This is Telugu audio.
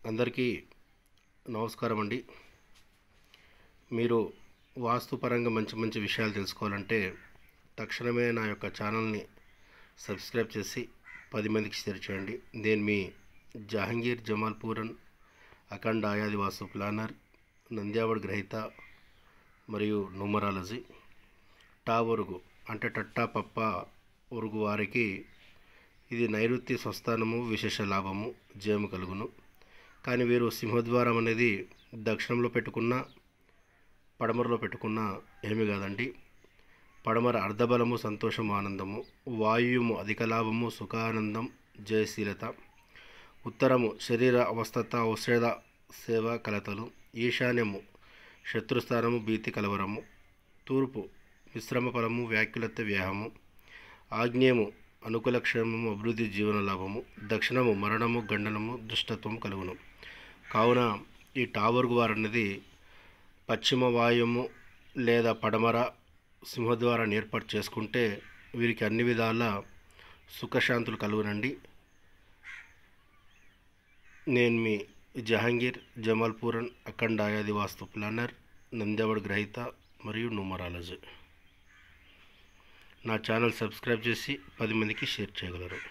అందరికీ నమస్కారం అండి. మీరు వాస్తుపరంగా మంచి మంచి విషయాలు తెలుసుకోవాలంటే తక్షణమే నా యొక్క ఛానల్ని సబ్స్క్రైబ్ చేసి 10 మందికి షేర్ చేయండి. నేను మీ జహాంగీర్ జమాల్పూరన్ అఖండ ఆయాది వాస్తు ప్లానర్, నంద్యావడ్ గ్రహీత మరియు న్యూమరాలజీ. టా ఒరుగు అంటే టట్టా పప్ప ఒరుగు వారికి ఇది నైరుతి స్వస్థానము, విశేష లాభము, జయము కలుగును. కానీ వీరు సింహద్వారం అనేది దక్షిణంలో పెట్టుకున్న, పడమరలో పెట్టుకున్న ఏమీ కాదండి. పడమర అర్ధబలము, సంతోషము, ఆనందము. వాయువు అధిక లాభము, సుఖానందం, జయశీలత. ఉత్తరము శరీర అవస్థత, ఔషధ సేవ, కలతలు. ఈశాన్యము శత్రుస్థానము, భీతి, కలవరము. తూర్పు మిశ్రమ ఫలము, వ్యాకులత, వ్యాహము. ఆగ్నేయము అనుకూల క్షేమము, అభివృద్ధి, జీవన లాభము. దక్షిణము మరణము, గండనము, దుష్టత్వం కలుగును. కావున ఈ టావర్గు వారు అనేది పశ్చిమ వాయుము లేదా పడమర సింహద్వారాన్ని ఏర్పాటు చేసుకుంటే వీరికి అన్ని విధాల సుఖశాంతులు కలుగునండి. నేను మీ జహాంగీర్ జమాల్పూరన్ అఖండ ఆయాది వాస్తు ప్లానర్, నంద్యావడ్ గ్రహీత మరియు న్యూమరాలజీ. నా ఛానల్ సబ్స్క్రైబ్ చేసి 10 మందికి షేర్ చేయగలరు.